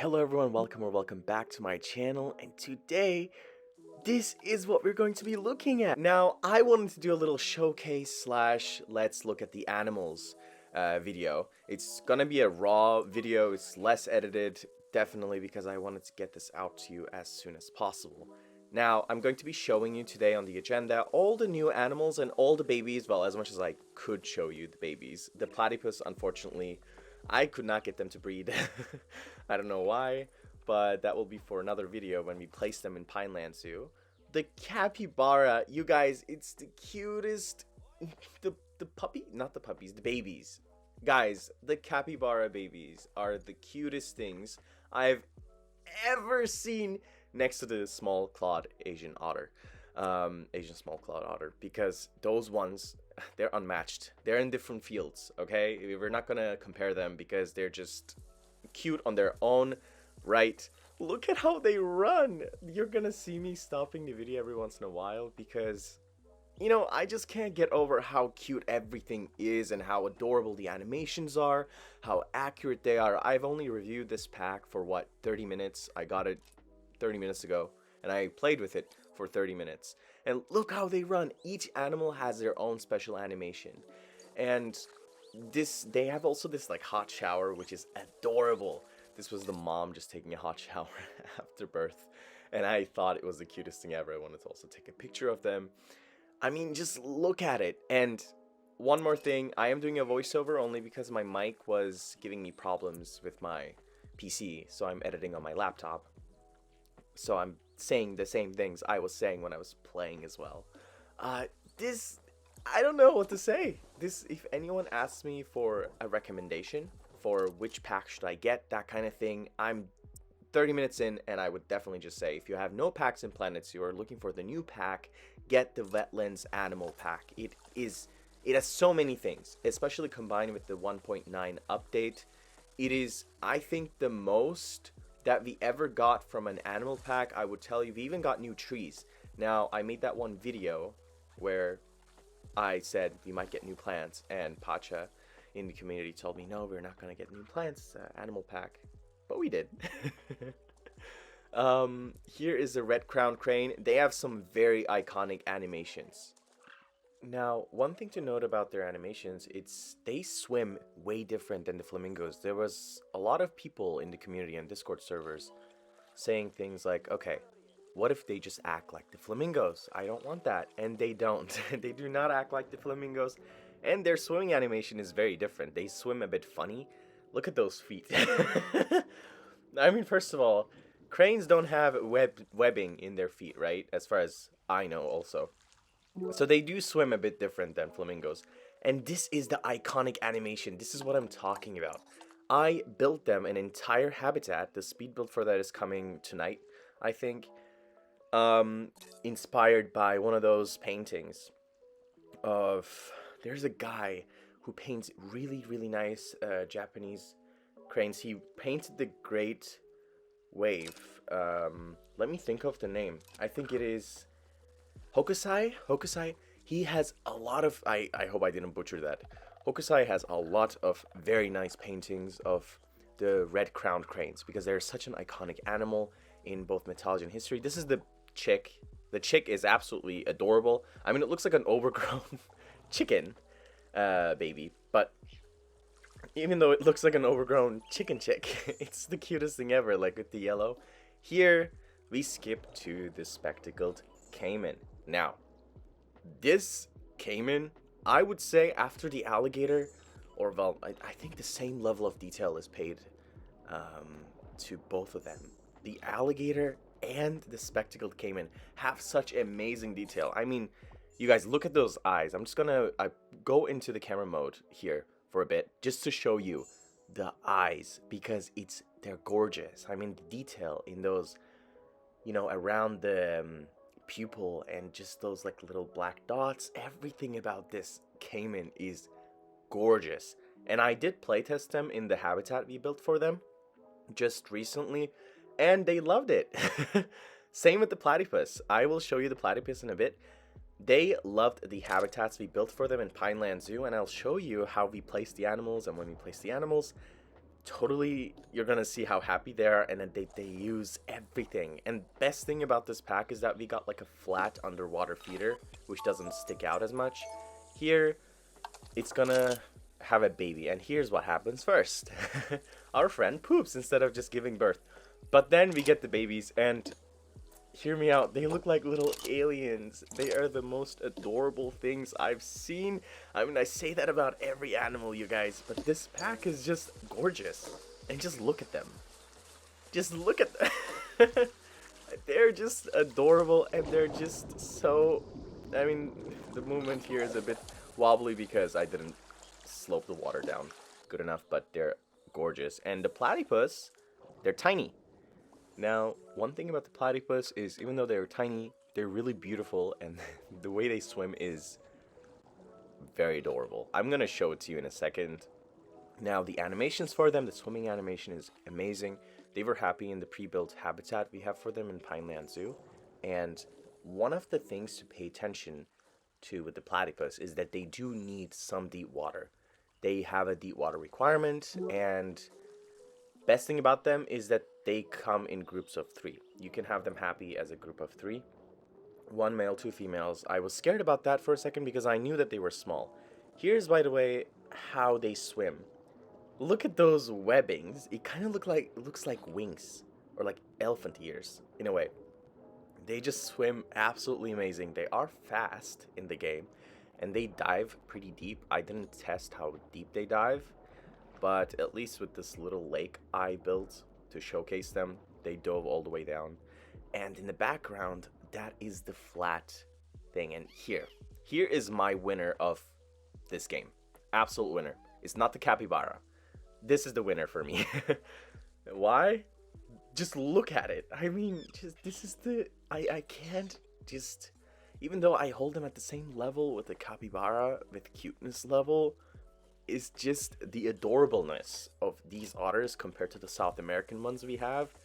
Hello everyone, welcome back to my channel, and today this is what we're going to be looking at. Now, I wanted to do a little showcase slash let's look at the animals video. It's gonna be a raw video, it's less edited, definitely because I wanted to get this out to you as soon as possible. Now, I'm going to be showing you today on the agenda all the new animals and all the babies, well, as much as I could show you the babies. The platypus, unfortunately, I could not get them to breed. I don't know why, but that will be for another video when we place them in Pineland Zoo. The capybara, you guys, it's the cutest. The puppy, not the puppies, the babies. Guys, the capybara babies are the cutest things I've ever seen next to the small clawed Asian otter. Asian small clawed otter, because those ones, they're unmatched. They're in different fields, okay? We're not gonna compare them because they're just cute on their own right. Look at how they run. You're gonna see me stopping the video every once in a while because, you know, I just can't get over how cute everything is and how adorable the animations are, how accurate they are. I've only reviewed this pack for what, 30 minutes? I got it 30 minutes ago and I played with it for 30 minutes. And look how they run. Each animal has their own special animation. And they have also this like hot shower, which is adorable. This was the mom just taking a hot shower after birth. And I thought it was the cutest thing ever. I wanted to also take a picture of them. I mean, just look at it. And one more thing, I am doing a voiceover only because my mic was giving me problems with my PC. So I'm editing on my laptop. So I'm saying the same things I was saying when I was playing as well. I don't know what to say. If anyone asks me for a recommendation for which pack should I get, that kind of thing, I'm 30 minutes in and I would definitely just say, if you have no packs in Planets, you are looking for the new pack, get the Wetlands animal pack. It has so many things, especially combined with the 1.9 update. It is, I think, the most that we ever got from an animal pack. I would tell you, we even got new trees. Now, I made that one video where I said we might get new plants, and Pacha in the community told me, no, we're not going to get new plants, animal pack. But we did. Here is the red-crowned crane. They have some very iconic animations. Now, one thing to note about their animations, they swim way different than the flamingos. There was a lot of people in the community and Discord servers saying things like, okay, what if they just act like the flamingos? I don't want that. And they don't. They do not act like the flamingos. And their swimming animation is very different. They swim a bit funny. Look at those feet. I mean, first of all, cranes don't have webbing in their feet, right? As far as I know also. So they do swim a bit different than flamingos. And this is the iconic animation. This is what I'm talking about. I built them an entire habitat. The speed build for that is coming tonight, I think. Inspired by one of those paintings of... There's a guy who paints really, really nice Japanese cranes. He painted the Great Wave. Let me think of the name. I think it is... Hokusai, he has a lot of, I hope I didn't butcher that. Hokusai has a lot of very nice paintings of the red-crowned cranes because they're such an iconic animal in both mythology and history. This is the chick. The chick is absolutely adorable. I mean, it looks like an overgrown chicken baby, but even though it looks like an overgrown chicken chick, it's the cutest thing ever, like with the yellow. Here, we skip to the spectacled caiman. Now, this caiman, I would say after the alligator, or well, I think the same level of detail is paid to both of them. The alligator and the spectacled caiman have such amazing detail. I mean, you guys, look at those eyes. I'm just gonna go into the camera mode here for a bit just to show you the eyes because they're gorgeous. I mean, the detail in those, you know, around the pupil and just those like little black dots, everything about this caiman is gorgeous. And I did playtest them in the habitat we built for them just recently and they loved it. Same with the platypus. I will show you the platypus in a bit. They loved the habitats we built for them in Pineland Zoo, and I'll show you how we place the animals and when we place the animals. totally, you're gonna see how happy they are, and then they use everything. And best thing about this pack is that we got like a flat underwater feeder, which doesn't stick out as much. Here, it's gonna have a baby, and here's what happens first. Our friend poops instead of just giving birth. But then we get the babies, and hear me out, they look like little aliens. They are the most adorable things I've seen. I mean, I say that about every animal, you guys, but this pack is just gorgeous. And just look at them. Just look at them. They're just adorable, and they're just so... I mean, the movement here is a bit wobbly because I didn't slope the water down good enough, but they're gorgeous. And the platypus, they're tiny. Now, one thing about the platypus is, even though they're tiny, they're really beautiful, and the way they swim is very adorable. I'm going to show it to you in a second. Now, the animations for them, the swimming animation is amazing. They were happy in the pre-built habitat we have for them in Pineland Zoo. And one of the things to pay attention to with the platypus is that they do need some deep water. They have a deep water requirement, and best thing about them is that they come in groups of 3. You can have them happy as a group of 3. 1 male, 2 females. I was scared about that for a second because I knew that they were small. Here's, by the way, how they swim. Look at those webbings. It kind of looks like wings, or like elephant ears in a way. They just swim absolutely amazing. They are fast in the game, and they dive pretty deep. I didn't test how deep they dive, but at least with this little lake I built to showcase them, they dove all the way down. And in the background, that is the flat thing. And here is my winner of this game. Absolute winner. It's not the capybara. This is the winner for me. Why? Just look at it. I mean, just this is the... I can't just... Even though I hold them at the same level with the capybara, with cuteness level, is just the adorableness of these otters compared to the South American ones we have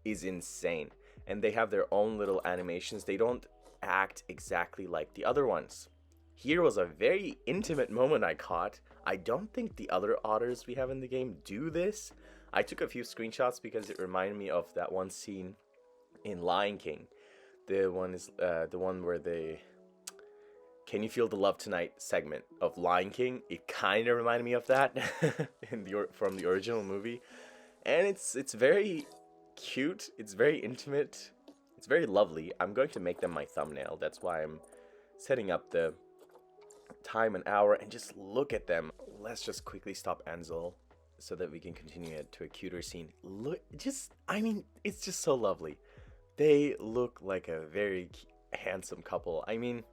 is insane. And they have their own little animations. They don't act exactly like the other ones. Here was a very intimate moment I caught. I don't think the other otters we have in the game do this. I took a few screenshots because it reminded me of that one scene in Lion King. The one where they... Can you feel the love tonight segment of Lion King? It kind of reminded me of that from the original movie. And it's very cute. It's very intimate. It's very lovely. I'm going to make them my thumbnail. That's why I'm setting up the time and hour, and just look at them. Let's just quickly stop Ansel so that we can continue it to a cuter scene. Look, I mean, it's just so lovely. They look like a very handsome couple. I mean,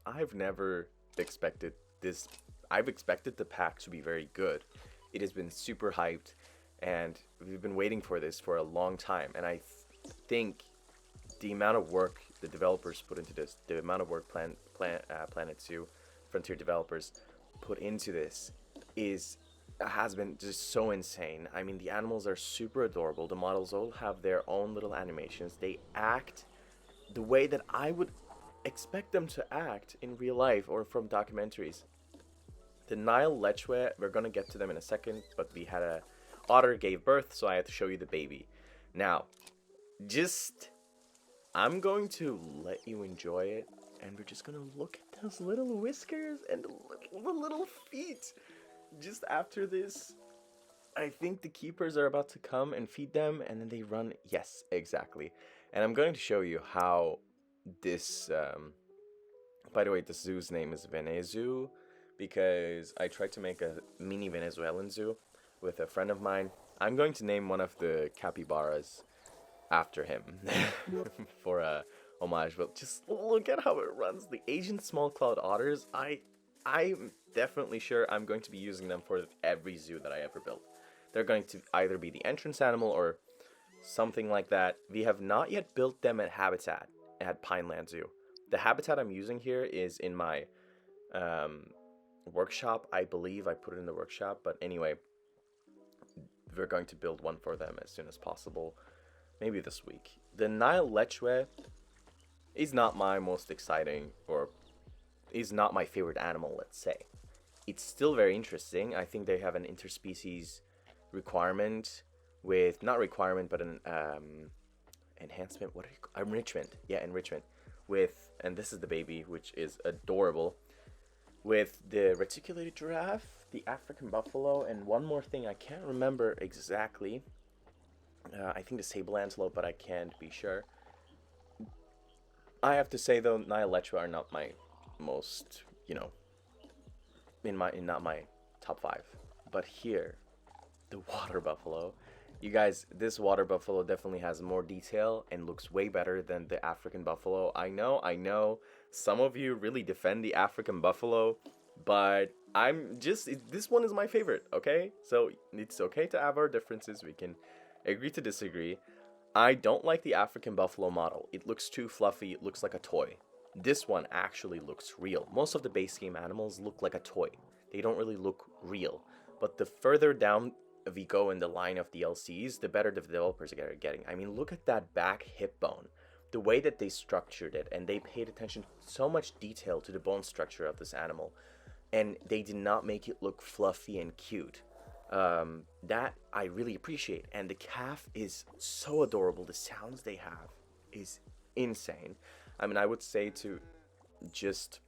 I've never expected this. I've expected the pack to be very good. It has been super hyped, and we've been waiting for this for a long time. And I think the amount of work the developers put into this, the amount of work Planet Zoo Frontier developers put into this has been just so insane. I mean, the animals are super adorable. The models all have their own little animations. They act the way that I would expect them to act in real life or from documentaries. The Nile lechwe, we're gonna get to them in a second, but we had a otter gave birth, so I had to show you the baby. Now, I'm going to let you enjoy it, and we're just gonna look at those little whiskers and the little feet. Just after this, I think the keepers are about to come and feed them, and then they run. Yes, exactly. And I'm going to show you how this, by the way, the zoo's name is Venezoo, because I tried to make a mini Venezuelan zoo with a friend of mine. I'm going to name one of the capybaras after him for a homage, but just look at how it runs. The Asian small cloud otters, I'm definitely sure I'm going to be using them for every zoo that I ever built. They're going to either be the entrance animal or something like that. We have not yet built them at habitat at Pineland Zoo. The habitat I'm using here is in my workshop. I believe I put it in the workshop, but anyway, we're going to build one for them as soon as possible, maybe this week. The Nile lechwe is not my most exciting, or is not my favorite animal, let's say. It's still very interesting. I think they have an interspecies requirement with, not requirement, but an enhancement. What do you, enrichment? Yeah, enrichment with, and this is the baby, which is adorable. With the reticulated giraffe, the African buffalo, and one more thing I can't remember exactly. I think the sable antelope, but I can't be sure. I have to say though, Nyaletra are not my most, in not my top 5. But here, the water buffalo. You guys, this water buffalo definitely has more detail and looks way better than the African buffalo. I know, some of you really defend the African buffalo, but this one is my favorite, okay? So it's okay to have our differences. We can agree to disagree. I don't like the African buffalo model. It looks too fluffy. It looks like a toy. This one actually looks real. Most of the base game animals look like a toy. They don't really look real. But the further down we go in the line of DLCs, the better the developers are getting. I mean, look at that back hip bone. The way that they structured it, and they paid attention so much detail to the bone structure of this animal, and they did not make it look fluffy and cute. That I really appreciate. And the calf is so adorable. The sounds they have is insane. I mean, I would say to just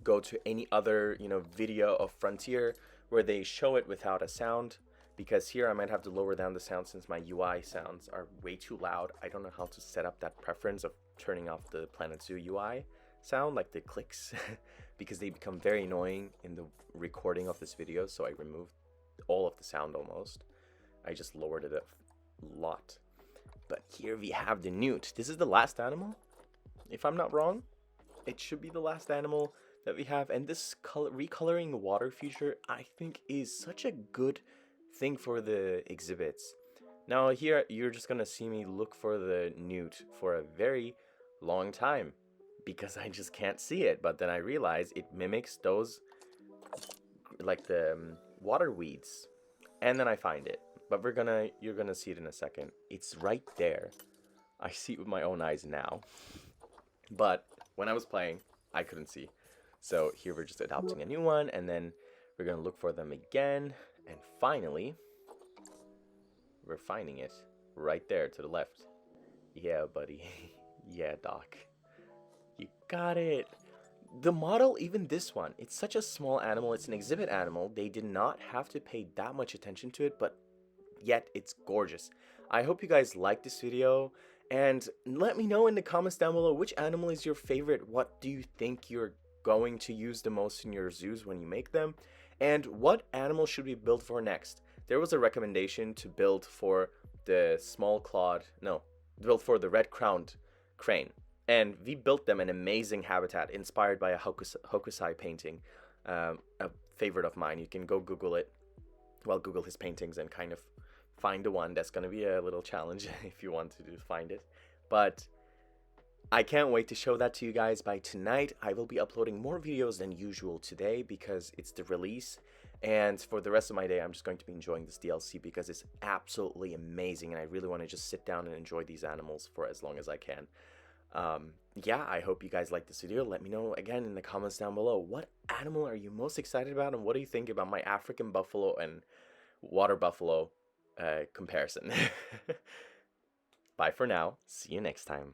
go to any other, video of Frontier where they show it without a sound, because here I might have to lower down the sound since my UI sounds are way too loud. I don't know how to set up that preference of turning off the Planet Zoo UI sound, like the clicks, because they become very annoying in the recording of this video, so I removed all of the sound almost. I just lowered it a lot. But here we have the Newt. This is the last animal, if I'm not wrong. It should be the last animal that we have, and this recoloring water feature I think is such a good thing for the exhibits. Now here you're just gonna see me look for the Newt for a very long time because I just can't see it, but then I realize it mimics those, like the water weeds, and then I find it. But you're gonna see it in a second. It's right there. I see it with my own eyes now, but when I was playing I couldn't see. So here we're just adopting a new one, and then we're gonna look for them again, and finally we're finding it right there to the left. Yeah, buddy. Yeah, Doc. You got it. The model, even this one, it's such a small animal. It's an exhibit animal. They did not have to pay that much attention to it, but yet it's gorgeous. I hope you guys like this video, and let me know in the comments down below which animal is your favorite. What do you think you're going to use the most in your zoos when you make them? And what animal should we build for next? There was a recommendation to build for the build for the red-crowned crane. And we built them an amazing habitat inspired by a Hokusai painting, a favorite of mine. You can go Google it, Google his paintings and kind of find the one. That's going to be a little challenge if you want to find it. But I can't wait to show that to you guys by tonight. I will be uploading more videos than usual today because it's the release. And for the rest of my day, I'm just going to be enjoying this DLC because it's absolutely amazing. And I really want to just sit down and enjoy these animals for as long as I can. Yeah, I hope you guys like this video. Let me know again in the comments down below. What animal are you most excited about? And what do you think about my African buffalo and water buffalo comparison? Bye for now. See you next time.